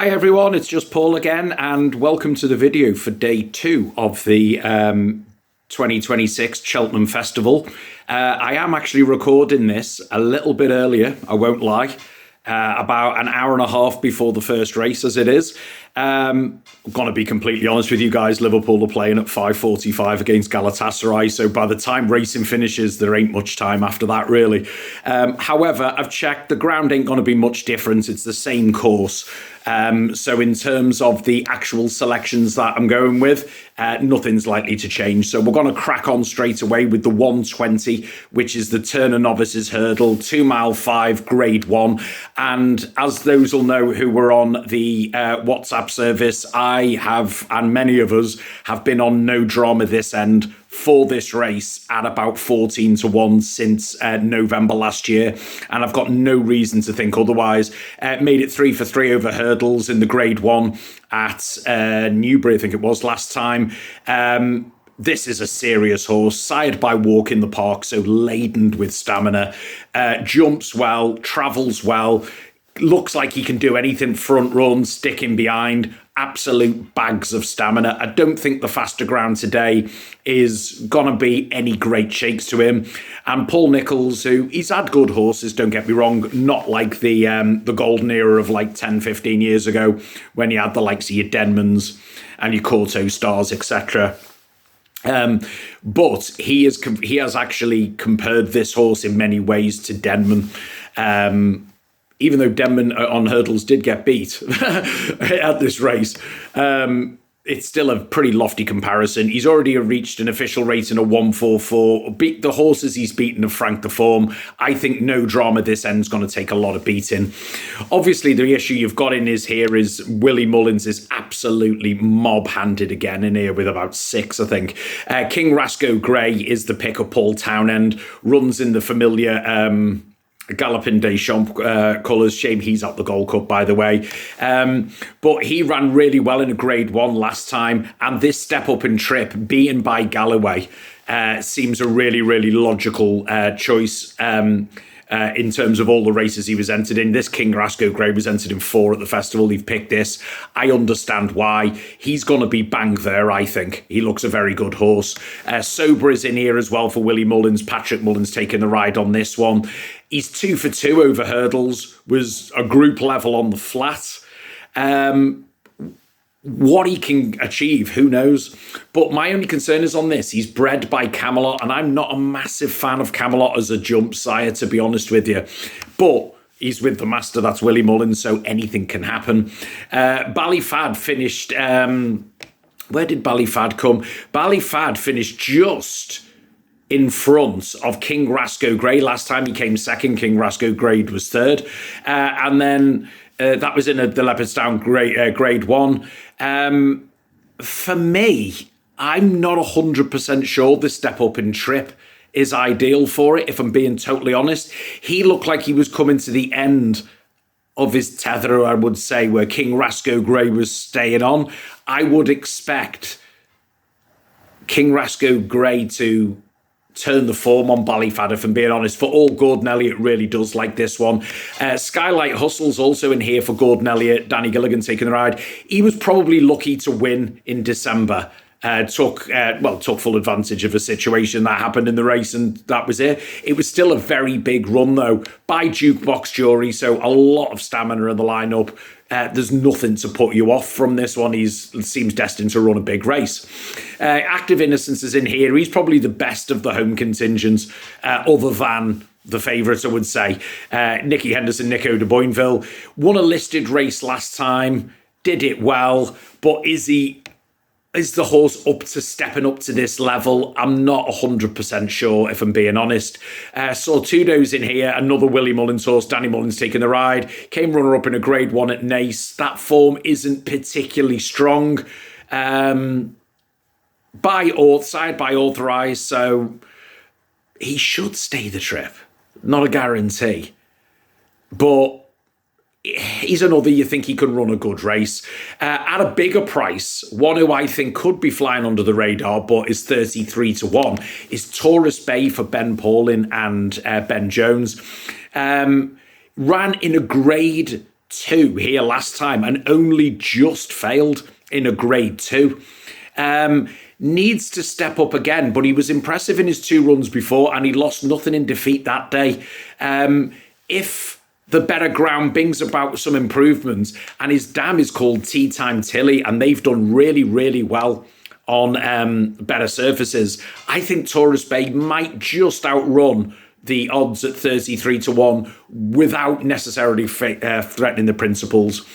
Hi everyone, it's just Paul again, and welcome to the video for day 2 of the 2026 Cheltenham Festival. I am actually recording this a little bit earlier, I won't lie, about an hour and a half before the first race as it is. I'm going to be completely honest with you guys, Liverpool are playing at 5:45 against Galatasaray, so by the time racing finishes, there ain't much time after that really. However, I've checked, the ground ain't going to be much different, it's the same course. So in terms of the actual selections that I'm going with, nothing's likely to change. So we're going to crack on straight away with the 120, which is the Turner Novices Hurdle, 2 mile 5, grade 1. And as those will know who were on the WhatsApp service, I have, and many of us have been on no drama this end for this race at about 14 to 1 since November last year, and I've got no reason to think otherwise. Made it 3 for 3 over hurdles in the grade 1 at Newbury, I think it was last time. This is a serious horse, sired by Walk in the Park, so laden with stamina, jumps well, travels well, looks like he can do anything, front run, sticking behind, absolute bags of stamina. I don't think the faster ground today is going to be any great shakes to him. And Paul Nicholls, who he's had good horses, don't get me wrong, not like the golden era of like 10, 15 years ago when you had the likes of your Denmans and your Corto Stars, etc. But he has actually compared this horse in many ways to Denman. Even though Denman on hurdles did get beat at this race, it's still a pretty lofty comparison. He's already reached an official rating of 144. Beat the horses he's beaten have franked the form. I think no drama this end's going to take a lot of beating. Obviously, the issue you've got in here is Willie Mullins is absolutely mob-handed again in here with about 6, I think. King Rasco Grey is the pick of Paul Townend, runs in the familiar Galloping Des Champs colours. Shame he's out the Gold Cup, by the way. But he ran really well in a grade 1 last time. And this step up in trip, beaten by Galloway, seems a really, really logical choice in terms of all the races he was entered in. This King Rasco Grey was entered in 4 at the festival. He've picked this. I understand why. He's going to be bang there, I think. He looks a very good horse. Sober is in here as well for Willie Mullins. Patrick Mullins taking the ride on this one. He's 2 for 2 over hurdles, was a group level on the flat. What he can achieve, who knows? But my only concern is on this. He's bred by Camelot, and I'm not a massive fan of Camelot as a jump sire, to be honest with you. But he's with the master, that's Willie Mullins, so anything can happen. Ballyfad finished... where did Ballyfad come? Ballyfad finished just in front of King Rasco Grey. Last time he came second, King Rasco Grey was third. And then... that was in the Leopardstown grade 1. For me, I'm not 100% sure the step up in trip is ideal for it, if I'm being totally honest. He looked like he was coming to the end of his tether, I would say, where King Rasco Grey was staying on. I would expect King Rasco Grey to turn the form on Ballyfad, if I'm being honest. For all, Gordon Elliott really does like this one. Skylight Hustle's also in here for Gordon Elliott. Danny Gilligan taking the ride. He was probably lucky to win in December. Took full advantage of a situation that happened in the race, and that was it. It was still a very big run, though, by Jukebox Jury, so a lot of stamina in the lineup. There's nothing to put you off from this one. He seems destined to run a big race. Active Innocence is in here. He's probably the best of the home contingents, other than the favourite, I would say. Nicky Henderson, Nico de Boinville. Won a listed race last time. Did it well. But is the horse up to stepping up to this level? I'm not 100% sure, if I'm being honest. Sortudo's in here, another Willie Mullins horse. Danny Mullins taking the ride. Came runner-up in a grade 1 at Nace. That form isn't particularly strong. Side by authorised, so he should stay the trip. Not a guarantee. But he's another you think he can run a good race. At a bigger price, one who I think could be flying under the radar, but is 33 to 1, is Taurus Bay for Ben Paulin and Ben Jones. Ran in a grade 2 here last time and only just failed in a grade 2. Needs to step up again, but he was impressive in his 2 runs before and he lost nothing in defeat that day. If the better ground brings about some improvements, and his dam is called Tea Time Tilly, and they've done really, really well on better surfaces, I think Tourist Bay might just outrun the odds at 33-1 without necessarily threatening the principles.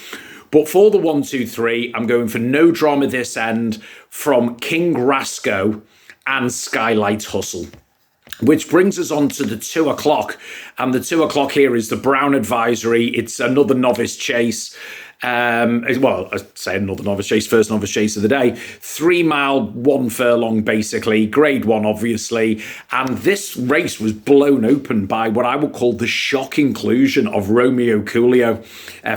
But for the 1-2-3, I'm going for no drama this end from King Rasco and Skylight Hustle. Which brings us on to the 2 o'clock. And the 2 o'clock here is the Brown Advisory. It's another novice chase. Well, I say another novice chase, first novice chase of the day. 3 mile, 1 furlong, basically. Grade 1, obviously. And this race was blown open by what I would call the shock inclusion of Romeo Coolio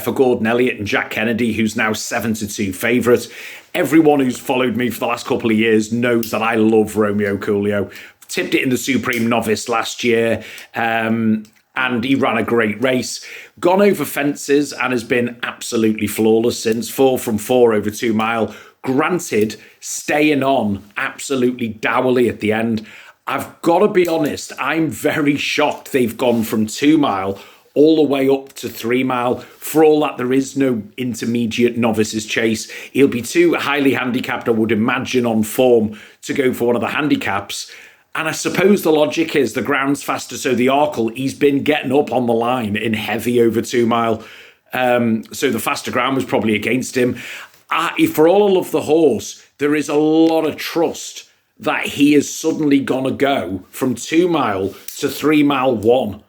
for Gordon Elliott and Jack Kennedy, who's now 7-2 favourite. Everyone who's followed me for the last couple of years knows that I love Romeo Coolio. Tipped it in the Supreme Novice last year. And he ran a great race. Gone over fences and has been absolutely flawless since. 4 from 4 over 2 mile. Granted, staying on absolutely dourly at the end. I've got to be honest, I'm very shocked they've gone from 2 mile all the way up to 3 mile. For all that, there is no intermediate novices chase. He'll be too highly handicapped, I would imagine, on form to go for one of the handicaps. And I suppose the logic is the ground's faster, so the Arkle, he's been getting up on the line in heavy over 2 mile. So the faster ground was probably against him. For all I love the horse, there is a lot of trust that he is suddenly going to go from 2 mile to 3 mile 1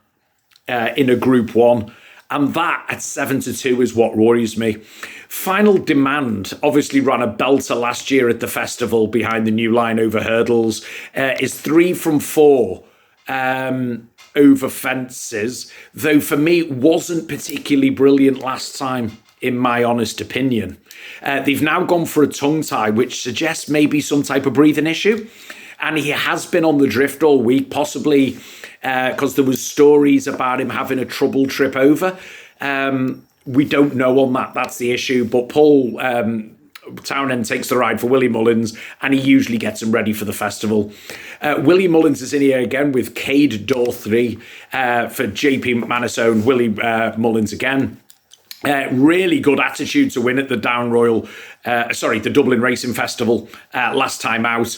in a Group 1. And that at 7-2 is what worries me. Final Demand obviously ran a belter last year at the festival behind the new line over hurdles. Is 3 from 4 over fences, though for me wasn't particularly brilliant last time, in my honest opinion. They've now gone for a tongue tie, which suggests maybe some type of breathing issue. And he has been on the drift all week, possibly because there was stories about him having a trouble trip over. We don't know on that. That's the issue. But Paul Townend takes the ride for Willie Mullins, and he usually gets him ready for the festival. Willie Mullins is in here again with Cade Dorthy for JP McManus own Willie Mullins again. Really good attitude to win at the the Dublin Racing Festival last time out.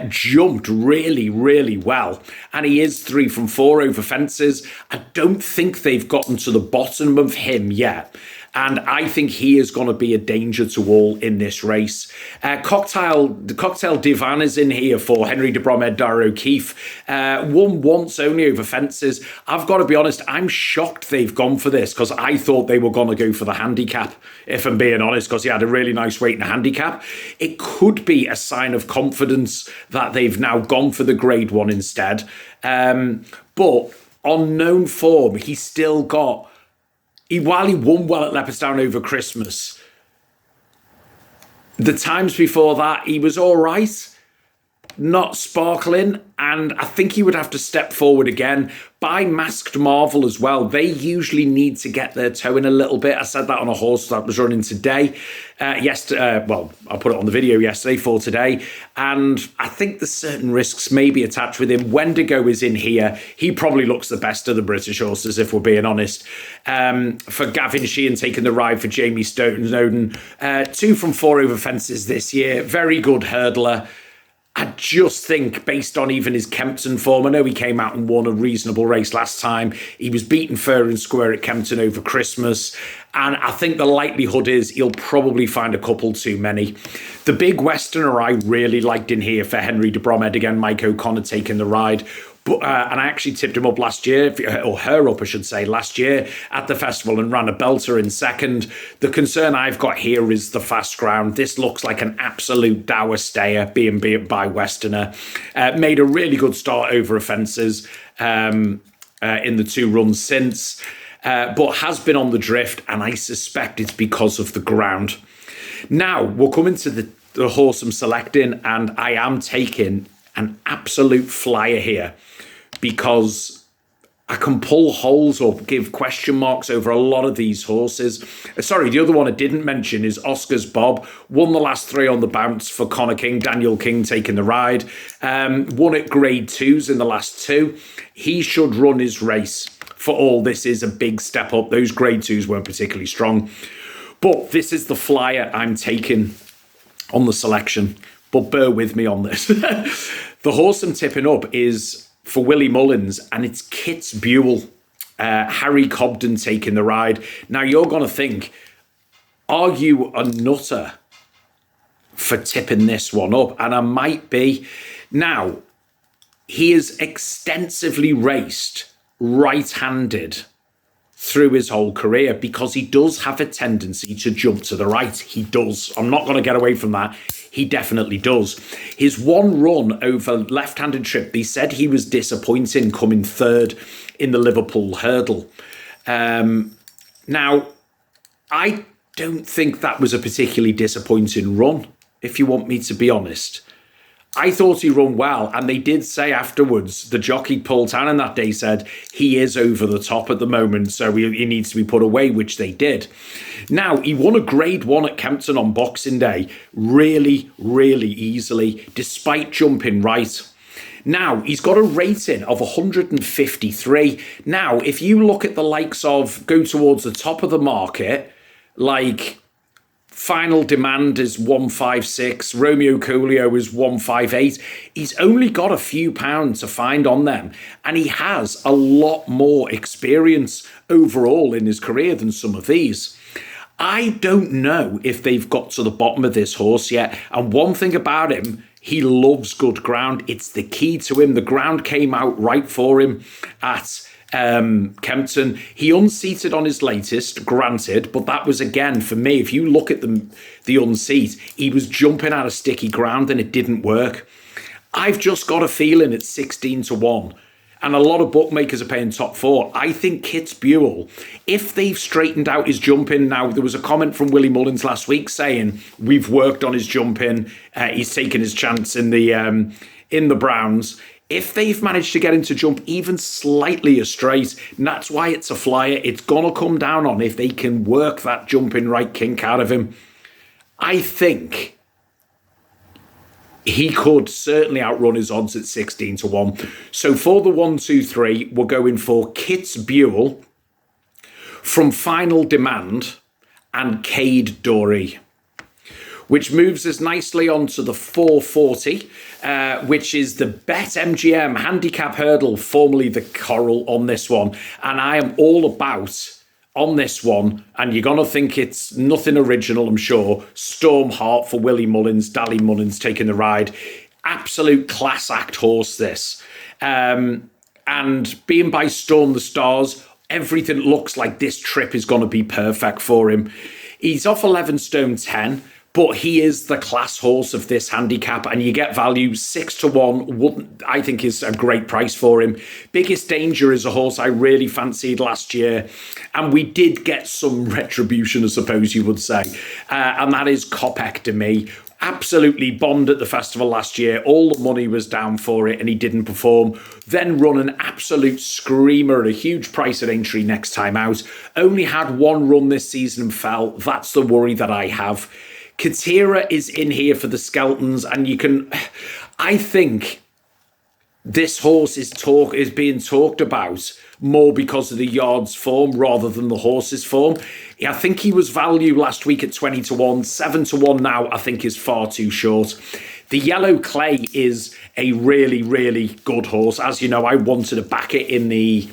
Jumped really, really well. And he is 3 from 4 over fences. I don't think they've gotten to the bottom of him yet. And I think he is going to be a danger to all in this race. Cocktail Divan is in here for Henry de Bromhead, Dara O'Keefe. Won once only over fences. I've got to be honest, I'm shocked they've gone for this because I thought they were going to go for the handicap, if I'm being honest, because he had a really nice weight in the handicap. It could be a sign of confidence that they've now gone for the grade 1 instead. But on known form, he's still got... While he won well at Leopardstown over Christmas, the times before that, he was all right, not sparkling, and I think he would have to step forward again. By Masked Marvel as well, they usually need to get their toe in a little bit. I said that on a horse that was running today. I put it on the video yesterday for today, and I think there's certain risks maybe attached with him. Wendigo is in here. He probably looks the best of the British horses, if we're being honest. For Gavin Sheehan taking the ride for Jamie Snowden. 2 from 4 over fences this year. Very good hurdler. I just think, based on even his Kempton form, I know he came out and won a reasonable race last time. He was beaten fair and square at Kempton over Christmas. And I think the likelihood is he'll probably find a couple too many. The big Westerner I really liked in here for Henry de Bromhead. Again, Mike O'Connor taking the ride. But, and I actually tipped him up last year, or her up, I should say, last year at the festival and ran a belter in second. The concern I've got here is the fast ground. This looks like an absolute dour stayer being beat by Westerner. Made a really good start over fences in the 2 runs since, but has been on the drift, and I suspect it's because of the ground. Now, we're coming to the horse I'm selecting, and I am taking an absolute flyer here, because I can pull holes or give question marks over a lot of these horses. Sorry, the other one I didn't mention is Oscar's Bob. Won the last 3 on the bounce for Connor King, Daniel King taking the ride. Won at grade 2s in the last 2. He should run his race. For all this is a big step up. Those grade 2s weren't particularly strong. But this is the flyer I'm taking on the selection. But bear with me on this. The horse I'm tipping up is for Willie Mullins, and it's Kit's Buell. Harry Cobden taking the ride. Now, you're going to think, are you a nutter for tipping this one up? And I might be. Now, he is extensively raced right-handed through his whole career because he does have a tendency to jump to the right. He does. I'm not going to get away from that. He definitely does. His one run over left-handed trip, they said he was disappointing, coming 3rd in the Liverpool hurdle. Now, I don't think that was a particularly disappointing run, if you want me to be honest. I thought he run well, and they did say afterwards, the jockey Paul Tannen that day said, he is over the top at the moment, so he needs to be put away, which they did. Now, he won a grade 1 at Kempton on Boxing Day really, really easily, despite jumping right. Now, he's got a rating of 153. Now, if you look at the likes of, go towards the top of the market, like Final Demand is 156, Romeo Coolio is 158. He's only got a few pounds to find on them, and he has a lot more experience overall in his career than some of these. I don't know if they've got to the bottom of this horse yet, and one thing about him, he loves good ground. It's the key to him. The ground came out right for him at Kempton. He unseated on his latest, granted, but that was, again, for me, if you look at the unseat, he was jumping out of sticky ground and it didn't work. I've just got a feeling it's 16-1, and a lot of bookmakers are paying top 4. I think Kit's Buell, if they've straightened out his jumping, now there was a comment from Willie Mullins last week saying we've worked on his jumping, he's taken his chance in the Browns. If they've managed to get him to jump even slightly a straight, and that's why it's a flyer, it's going to come down on if they can work that jumping right kink out of him. I think he could certainly outrun his odds at 16-1. So for the 1, 2, 3, we're going for Kit's Buell, From Final Demand, and Cade Dory, which moves us nicely onto the 440, which is the BetMGM handicap hurdle, formerly the Coral, on this one. And I am all about, on this one, and you're going to think it's nothing original, I'm sure, Storm Heart for Willie Mullins, Dally Mullins taking the ride. Absolute class act horse, this. And being by Storm the Stars, everything looks like this trip is going to be perfect for him. He's off 11 stone 10. But he is the class horse of this handicap, and you get value 6-1. I think is a great price for him. Biggest Danger is a horse I really fancied last year, and we did get some retribution, I suppose you would say, and that is Kopek de Me. Absolutely bombed at the festival last year. All the money was down for it, and he didn't perform. Then run an absolute screamer at a huge price at entry next time out. Only had one run this season and fell. That's the worry that I have. Katira is in here for the Skeltons, and I think this horse is being talked about more because of the yard's form rather than the horse's form. I think he was valued last week at 20-1, 7-1 now, I think is far too short. The Yellow Clay is a really, really good horse. As you know, I wanted to back it in the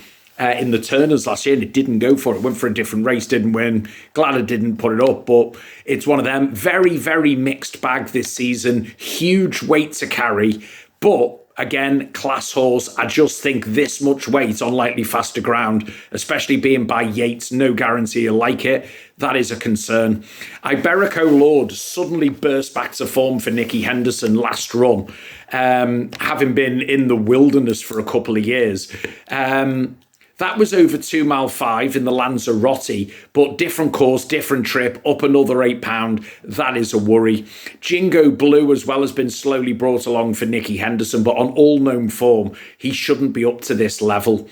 Turners last year, and it didn't go for it. Went for a different race, didn't win. Glad I didn't put it up, but it's one of them. Very, very mixed bag this season. Huge weight to carry, but again, class horse. I just think this much weight on lightly faster ground, especially being by Yates, no guarantee you'll like it. That is a concern. Iberico Lord suddenly burst back to form for Nicky Henderson last run, having been in the wilderness for a couple of years. That was over 2 mile 5 in the Lanzarote, but different course, different trip, up another £8. That is a worry. Jingo Blue as well has been slowly brought along for Nicky Henderson, but on all known form, he shouldn't be up to this level.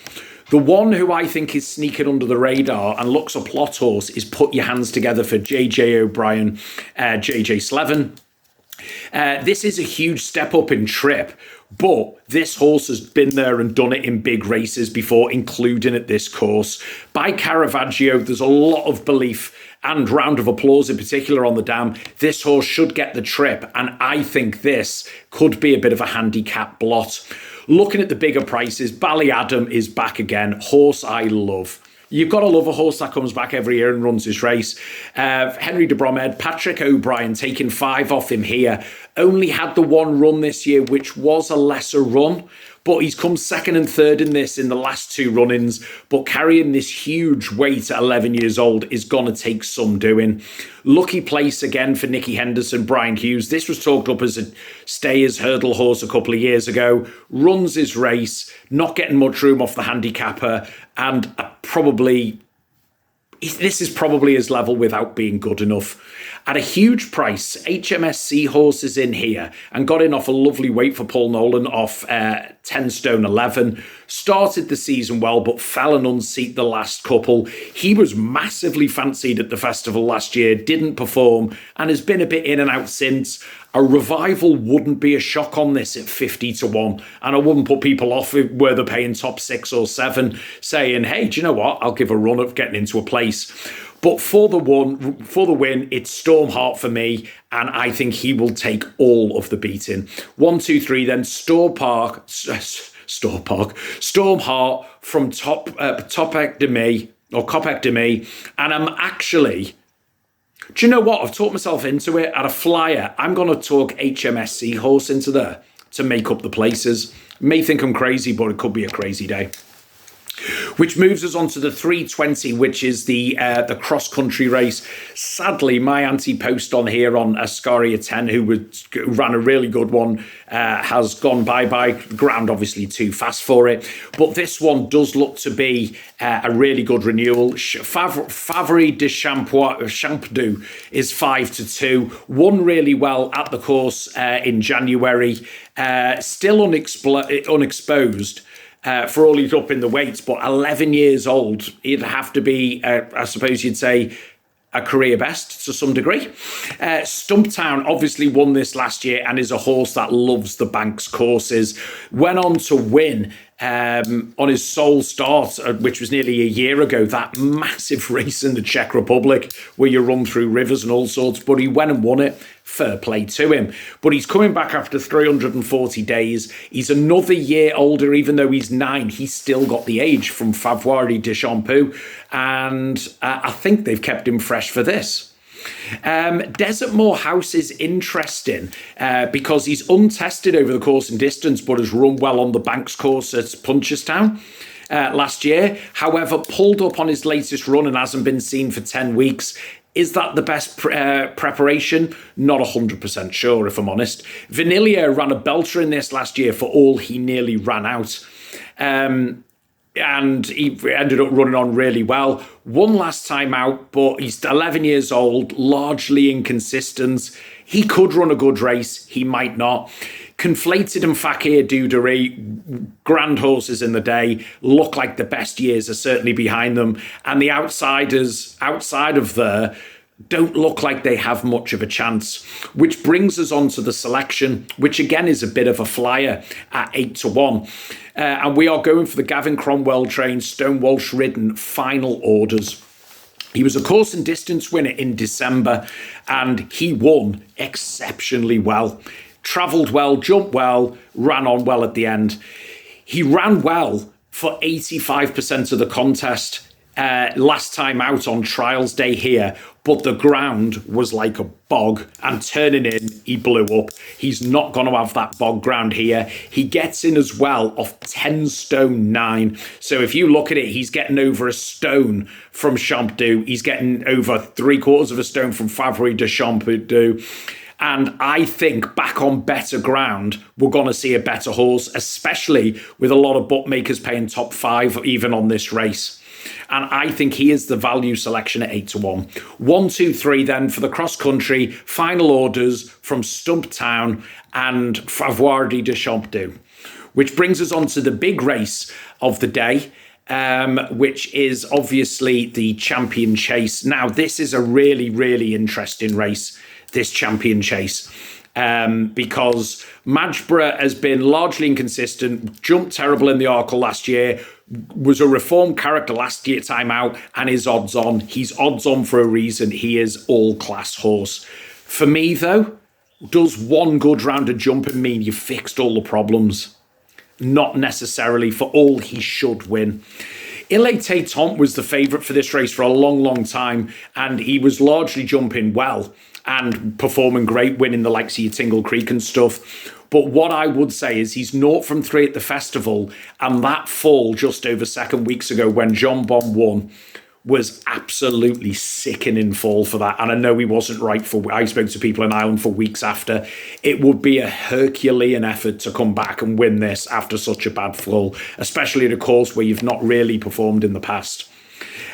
The one who I think is sneaking under the radar and looks a plot horse is Put Your Hands Together for JJ O'Brien, JJ Slevin. This is a huge step up in trip, but this horse has been there and done it in big races before, including at this course. By Caravaggio, there's a lot of belief and round of applause in particular on the dam. This horse should get the trip, and I think this could be a bit of a handicap blot. Looking at the bigger prices, Ballyadam is back again. Horse I love. You've got to love a horse that comes back every year and runs his race. Henry de Bromhead, Patrick O'Brien taking 5 off him here. Only had the one run this year, which was a lesser run. But he's come second and third in this in the last 2 run-ins. But carrying this huge weight at 11 years old is going to take some doing. Lucky place again for Nicky Henderson, Brian Hughes. This was talked up as a stayers hurdle horse a couple of years ago. Runs his race, not getting much room off the handicapper, and this is probably his level without being good enough. At a huge price, HMSC horses in here and got in off a lovely weight for Paul Nolan off 10 stone 11. Started the season well, but fell and unseat the last couple. He was massively fancied at the festival last year, didn't perform, and has been a bit in and out since. A revival wouldn't be a shock on this at 50 to 1. And I wouldn't put people off where they're paying top 6 or 7, saying, hey, do you know what? I'll give a run of getting into a place. But for the win, it's Stormheart for me, and I think he will take all of the beating. 1, 2, 3, then Stormheart from Topek de Me, and I'm actually. Do you know what? I've talked myself into it. At a flyer, I'm going to talk HMSC horse into there to make up the places. May think I'm crazy, but it could be a crazy day. Which moves us on to the 320, which is the cross-country race. Sadly, my anti-post on here on Ascaria 10, who ran a really good one, has gone bye-bye. Ground obviously too fast for it. But this one does look to be a really good renewal. Favre de Champdou is 5 to 2. Won really well at the course in January. Still unexposed. For all he's up in the weights, but 11 years old, he'd have to be, I suppose you'd say, a career best to some degree. Stumptown obviously won this last year and is a horse that loves the Banks courses. Went on to win on his sole start, which was nearly a year ago, that massive race in the Czech Republic where you run through rivers and all sorts, but he went and won it. Fair play to him. But he's coming back after 340 days. He's another year older, even though he's 9. He's still got the age from Favre de Champdou, and I think they've kept him fresh for this. Desert Moor House is interesting because he's untested over the course and distance, but has run well on the Banks course at Punchestown last year. However, pulled up on his latest run and hasn't been seen for 10 weeks. Is that the best preparation? Not 100% sure, if I'm honest. Vanilla ran a belter in this last year for all he nearly ran out. And he ended up running on really well. Won last time out, but he's 11 years old, largely inconsistent. He could run a good race. He might not. Conflated and Fakir Dudery, grand horses in the day, look like the best years are certainly behind them. And the outsiders outside of there don't look like they have much of a chance. Which brings us on to the selection, which again is a bit of a flyer at 8 to 1. And we are going for the Gavin Cromwell trained, Stone Walsh ridden final orders. He was a course and distance winner in December, and he won exceptionally well. Travelled well, jumped well, ran on well at the end. He ran well for 85% of the contest last time out on trials day here, but the ground was like a bog, and turning in, he blew up. He's not going to have that bog ground here. He gets in as well off 10 stone 9. So if you look at it, he's getting over a stone from Champdou. He's getting over 3/4 of a stone from Favre de Champdou. And I think back on better ground, we're going to see a better horse, especially with a lot of bookmakers paying top 5 even on this race. And I think he is the value selection at 8 to 1. 1, 2, 3 then for the cross country, final orders from Stumptown and Favre de Champdou. Which brings us on to the big race of the day. which is obviously the Champion Chase. Now, this is a really, really interesting race, this Champion Chase. Because Madgeborough has been largely inconsistent, jumped terrible in the Arkle last year, was a reformed character last year time out, and is odds on. He's odds on for a reason. He is all-class horse. For me, though, does one good round of jumping mean you fixed all the problems? Not necessarily. For all, he should win. Ile Teton was the favourite for this race for a long, long time, and he was largely jumping well and performing great, winning the likes of your Tingle Creek and stuff. But what I would say is he's 0 from 3 at the festival, and that fall just over 2 weeks ago when John Bon won was absolutely sickening fall for that. And I know he wasn't right for, I spoke to people in Ireland for weeks after. It would be a Herculean effort to come back and win this after such a bad fall, especially at a course where you've not really performed in the past.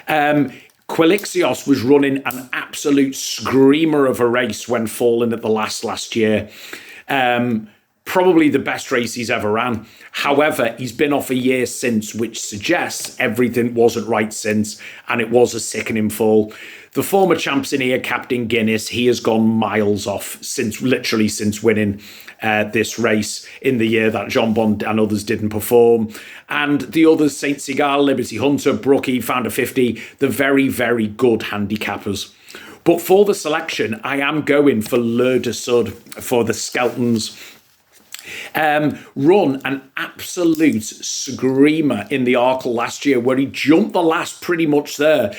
Quilixios was running an absolute screamer of a race when falling at the last year. Probably the best race he's ever ran. However, he's been off a year since, which suggests everything wasn't right since, and it was a sickening fall. The former champs in here, Captain Guinness, he has gone miles off since winning this race in the year that Jean Bond and others didn't perform. And the others, Saint Seagal, Liberty Hunter, Brookie, Founder 50, the very, very good handicappers. But for the selection, I am going for Le de Sud for the Skeltons. Run an absolute screamer in the Arkle last year where he jumped the last pretty much there.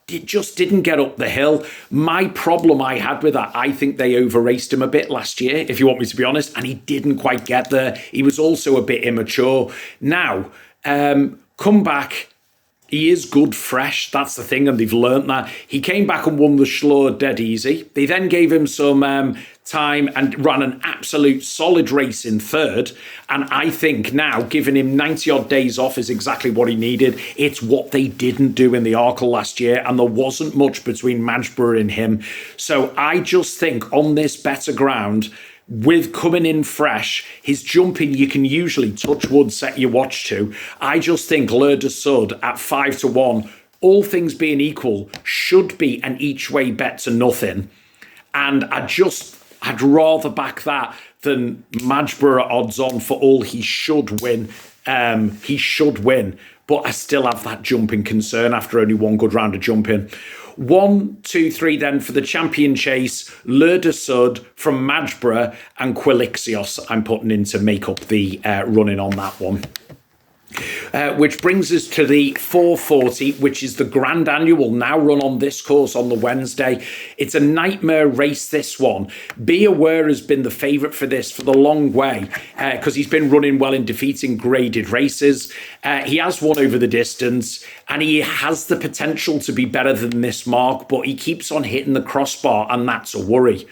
It just didn't get up the hill. My problem I had with that, I think they over-raced him a bit last year, if you want me to be honest, and he didn't quite get there. He was also a bit immature. Now, come back. He is good fresh, that's the thing, and they've learnt that. He came back and won the Schlur dead easy. They then gave him some time and ran an absolute solid race in third. And I think now, giving him 90-odd days off is exactly what he needed. It's what they didn't do in the Arkle last year, and there wasn't much between Madgeborough and him. So I just think on this better ground, with coming in fresh, his jumping, you can usually, touch wood, set your watch to. I just think Le de Sud at 5-1, all things being equal, should be an each way bet to nothing. And I'd rather back that than Madgeborough odds on for all he should win. He should win, but I still have that jumping concern after only one good round of jumping. 1, 2, 3 then for the Champion Chase, Le de Sud from Madgeborough and Quilixios I'm putting in to make up the running on that one. Which brings us to the 440, which is the Grand Annual, now run on this course on the Wednesday. It's a nightmare race, this one. Be Aware has been the favourite for this for the long way because he's been running well in defeating graded races. He has won over the distance and he has the potential to be better than this mark, but he keeps on hitting the crossbar and that's a worry.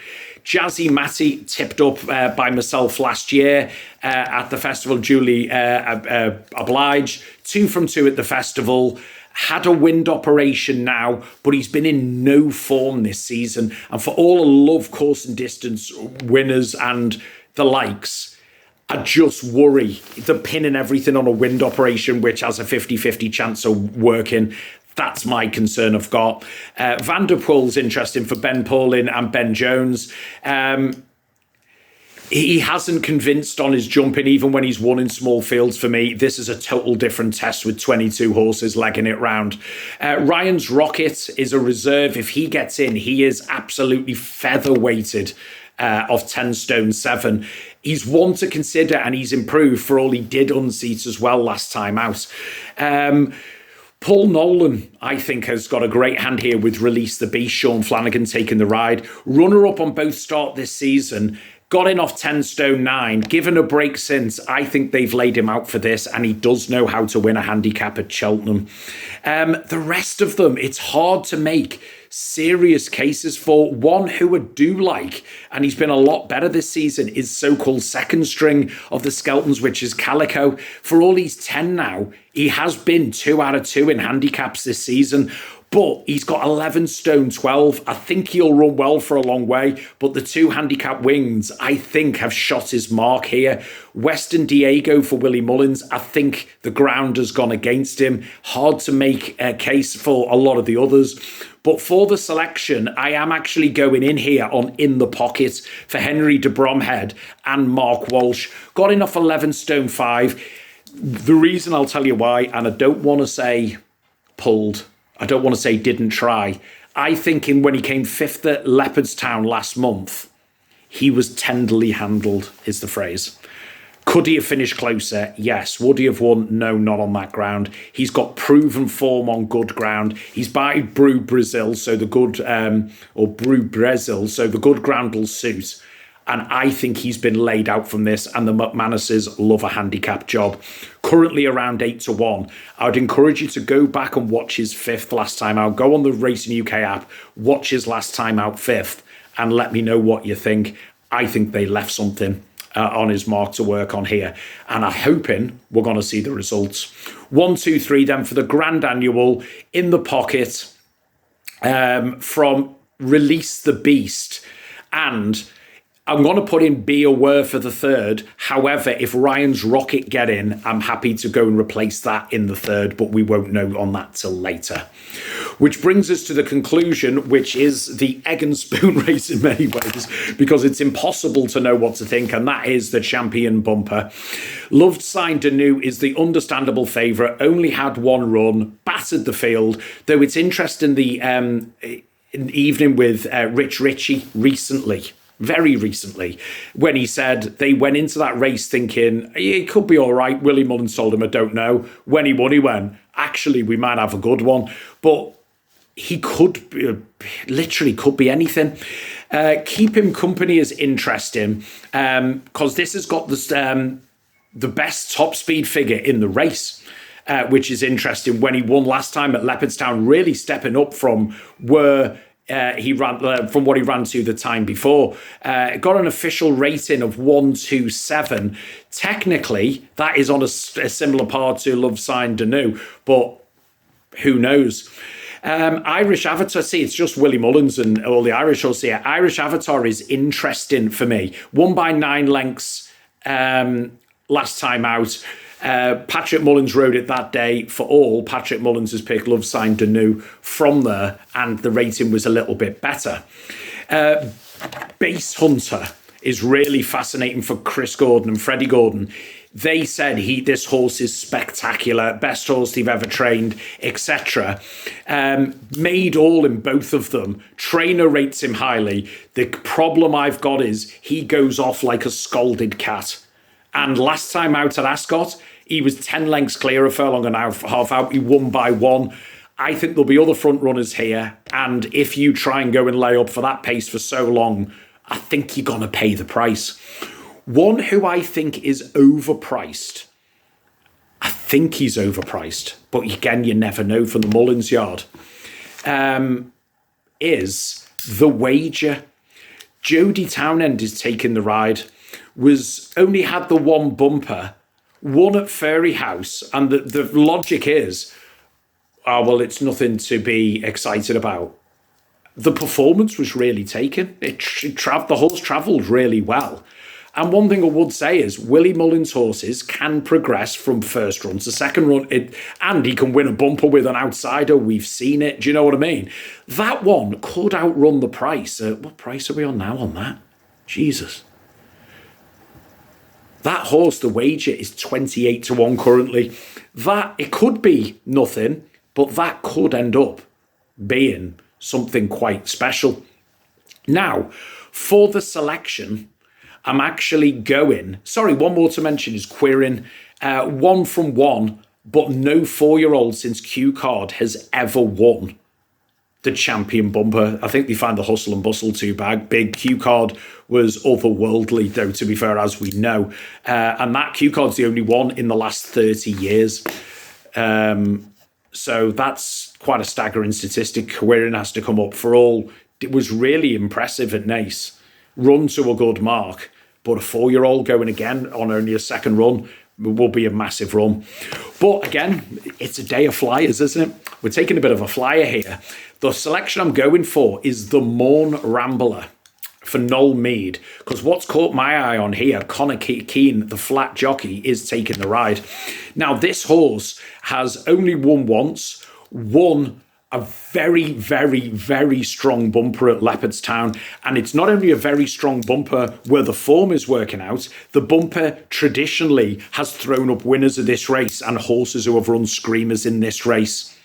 Jazzy Matty, tipped up by myself last year at the festival, duly obliged. 2 from 2 at the festival. Had a wind operation now, but he's been in no form this season. And for all I love course and distance winners and the likes, I just worry the pin and everything on a wind operation, which has a 50-50 chance of working. That's my concern I've got. Vanderpool's interesting for Ben Paulin and Ben Jones. He hasn't convinced on his jumping, even when he's won in small fields for me. This is a total different test with 22 horses legging it round. Ryan's Rocket is a reserve. If he gets in, he is absolutely feather-weighted of 10 stone 7. He's one to consider and he's improved for all he did unseat as well last time out. Paul Nolan, I think, has got a great hand here with Release the Beast. Sean Flanagan taking the ride. Runner-up on both start this season. Got in off 10 stone 9. Given a break since, I think they've laid him out for this, and he does know how to win a handicap at Cheltenham. The rest of them, it's hard to make serious cases for. One who I do like, and he's been a lot better this season, is so-called second string of the Skeltons, which is Calico. For all he's 10 now, he has been 2 out of 2 in handicaps this season. But he's got 11 stone 12. I think he'll run well for a long way. But the two handicap wings, I think, have shot his mark here. Western Diego for Willie Mullins. I think the ground has gone against him. Hard to make a case for a lot of the others. But for the selection, I am actually going in here on In the Pocket for Henry de Bromhead and Mark Walsh. Got enough 11 stone 5. The reason, I'll tell you why, and I don't want to say pulled. I don't want to say didn't try. I think when he came 5th at Leopardstown last month, he was tenderly handled, is the phrase. Could he have finished closer? Yes. Would he have won? No, not on that ground. He's got proven form on good ground. He's by Brew Brazil, so the good, or Brew Brazil, so the good ground will suit. And I think he's been laid out from this, and the McManuses love a handicap job. Currently around 8-1. I would encourage you to go back and watch his 5th last time out. Go on the Racing UK app, watch his last time out 5th, and let me know what you think. I think they left something on his mark to work on here. And I'm hoping we're going to see the results. 1, 2, 3 then for the Grand Annual. In the Pocket from Release the Beast. And I'm going to put in Be Aware for the 3rd. However, if Ryan's Rocket get in, I'm happy to go and replace that in the 3rd, but we won't know on that till later. Which brings us to the conclusion, which is the egg and spoon race in many ways, because it's impossible to know what to think, and that is the champion bumper. Loved Sign Danu is the understandable favourite, only had one run, battered the field, though it's interesting the evening with Rich Ritchie recently. Very recently, when he said they went into that race thinking it could be all right. Willie Mullins told him, I don't know. When he won, he went, actually, we might have a good one. But he could be, literally could be anything. Keep Him Company is interesting because this has got the best top speed figure in the race. Which is interesting. When he won last time at Leopardstown, really stepping up from where he ran from what he ran to the time before. Got an official rating of 127. Technically, that is on a similar par to Love Sign Danu, but who knows? Irish Avatar, see, it's just Willie Mullins and all the Irish horses here. Irish Avatar is interesting for me. Won by 9 lengths last time out. Patrick Mullins rode it that day for all. Patrick Mullins has picked Love Sign Danu from there, and the rating was a little bit better. Base Hunter is really fascinating for Chris Gordon and Freddie Gordon. They said this horse is spectacular, best horse they've ever trained, etc. Made all in both of them. Trainer rates him highly. The problem I've got is he goes off like a scalded cat. And last time out at Ascot, he was 10 lengths clear, a furlong and a half out. He won by 1. I think there'll be other front runners here. And if you try and go and lay up for that pace for so long, I think you're going to pay the price. One who I think is overpriced. I think he's overpriced. But again, you never know from the Mullins yard. Is The Wager. Jodie Townend is taking the ride. Only had the one bumper, won at Fairy House, and the logic is, well, it's nothing to be excited about. The performance was really taken. The horse travelled really well. And one thing I would say is Willie Mullins' horses can progress from first run to second run, and he can win a bumper with an outsider. We've seen it. Do you know what I mean? That one could outrun the price. What price are we on now on that? Jesus. That horse, The Wager, is 28-1 currently. That, it could be nothing, but that could end up being something quite special. Now, for the selection, I'm actually going... Sorry, one more to mention is Quirin. 1 from 1, but no 4-year-old since Q Card has ever won the champion bumper. I think they find the hustle and bustle too big. Q Card was otherworldly, though, to be fair, as we know. And that Q Card's the only one in the last 30 years. So that's quite a staggering statistic. Quirin has to come up for all. It was really impressive at Nace. Run to a good mark, but a 4-year-old going again on only a second run, will be a massive run. But again, it's a day of flyers, isn't it? We're taking a bit of a flyer here. The selection I'm going for is the Morn Rambler for Noel Mead, because what's caught my eye on here, Connor Keane, the flat jockey, is taking the ride. Now, this horse has only won once, won a very, very, very strong bumper at Leopardstown. And it's not only a very strong bumper where the form is working out, the bumper traditionally has thrown up winners of this race and horses who have run screamers in this race.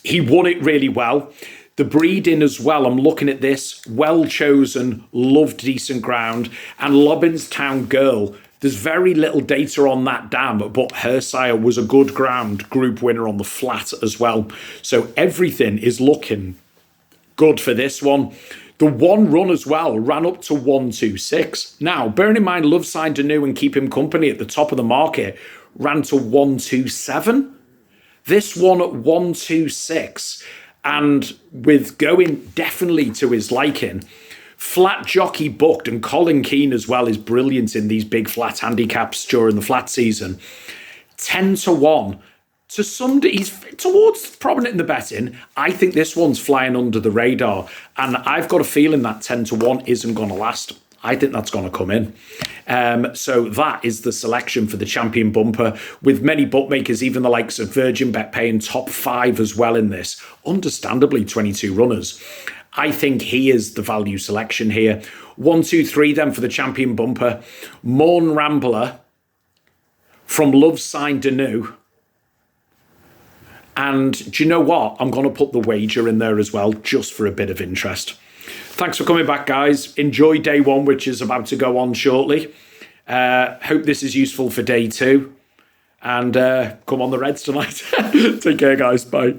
He won it really well. The breeding as well, I'm looking at this, well chosen, loved decent ground. And Lobbinstown Girl, there's very little data on that dam, but her sire was a good ground group winner on the flat as well. So everything is looking good for this one. The one run as well ran up to 126. Now, bearing in mind, Love Sign Danu and Keep Him Company at the top of the market ran to 127. This one at 126. And with going definitely to his liking, Flat Jockey booked, and Colin Keane as well is brilliant in these big flat handicaps during the flat season. 10-1 to Sunday. He's towards prominent in the betting. I think this one's flying under the radar, and I've got a feeling that 10-1 isn't going to last. I think that's going to come in. So that is the selection for the champion bumper, with many bookmakers, even the likes of Virgin Bet, paying top 5 as well in this. Understandably, 22 runners. I think he is the value selection here. 1, 2, 3 then for the champion bumper. Morn Rambler from Love Sign Danu. And do you know what? I'm going to put the wager in there as well, just for a bit of interest. Thanks for coming back, guys. Enjoy day 1, which is about to go on shortly. Hope this is useful for day 2. And come on the Reds tonight. Take care, guys. Bye.